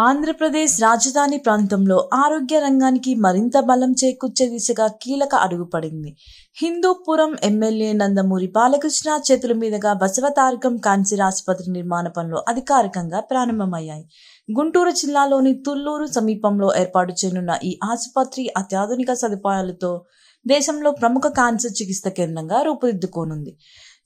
ఆంధ్రప్రదేశ్ రాజధాని ప్రాంతంలో ఆరోగ్య రంగానికి మరింత బలం చేకూర్చే దిశగా కీలక అడుగు పడింది. హిందూపురం ఎమ్మెల్యే నందమూరి బాలకృష్ణ చేతుల మీదుగా బసవతారకం క్యాన్సర్ ఆసుపత్రి నిర్మాణ పనులు అధికారికంగా ప్రారంభమయ్యాయి. గుంటూరు జిల్లాలోని తుళ్లూరు సమీపంలో ఏర్పాటు చేయనున్న ఈ ఆసుపత్రి అత్యాధునిక సదుపాయాలతో దేశంలో ప్రముఖ క్యాన్సర్ చికిత్స కేంద్రంగా రూపుదిద్దుకోనుంది.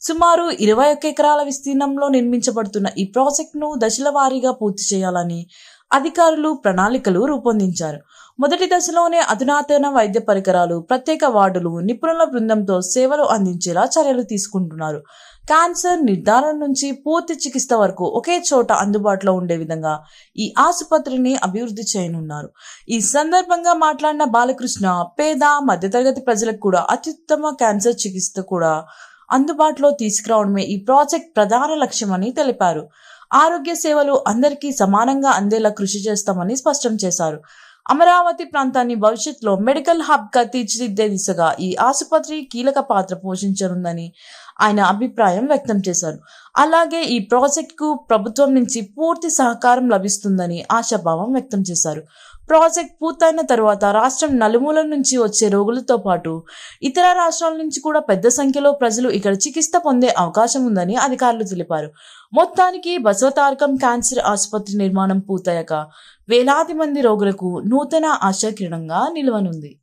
సుమారు 21 ఎకరాల విస్తీర్ణంలో నిర్మించబడుతున్న ఈ ప్రాజెక్టును దశల వారీగా పూర్తి చేయాలని అధికారులు ప్రణాళికలు రూపొందించారు. మొదటి దశలోనే అధునాతన వైద్య పరికరాలు, ప్రత్యేక వార్డులు, నిపుణుల బృందంతో సేవలు అందించేలా చర్యలు తీసుకుంటున్నారు. క్యాన్సర్ నిర్ధారణ నుంచి పూర్తి చికిత్స వరకు ఒకే చోట అందుబాటులో ఉండే విధంగా ఈ ఆసుపత్రిని అభివృద్ధి చేయనున్నారు. ఈ సందర్భంగా మాట్లాడిన బాలకృష్ణ, పేద మధ్యతరగతి ప్రజలకు కూడా అత్యుత్తమ క్యాన్సర్ చికిత్స కూడా అందుబాటులో తీసుకురావడమే ఈ ప్రాజెక్ట్ ప్రధాన లక్ష్యమని తెలిపారు. ఆరోగ్య సేవలు అందరికీ సమానంగా అందేలా కృషి చేస్తామని స్పష్టం చేశారు. అమరావతి ప్రాంతాన్ని భవిష్యత్తులో మెడికల్ హబ్గా తీర్చిదిద్దే దిశగా ఈ ఆసుపత్రి కీలక పాత్ర పోషించనుందని ఆయన అభిప్రాయం వ్యక్తం చేశారు. అలాగే ఈ ప్రాజెక్టుకు ప్రభుత్వం నుంచి పూర్తి సహకారం లభిస్తుందని ఆశాభావం వ్యక్తం చేశారు. ప్రాజెక్ట్ పూర్తయిన తర్వాత రాష్ట్రం నలుమూలల నుంచి వచ్చే రోగులతో పాటు ఇతర రాష్ట్రాల నుంచి కూడా పెద్ద సంఖ్యలో ప్రజలు ఇక్కడ చికిత్స పొందే అవకాశం ఉందని అధికారులు తెలిపారు. మొత్తానికి బసవతారకం క్యాన్సర్ ఆసుపత్రి నిర్మాణం పూర్తయ్యాక వేలాది మంది రోగులకు నూతన ఆశాకిరణంగా నిలవనుంది.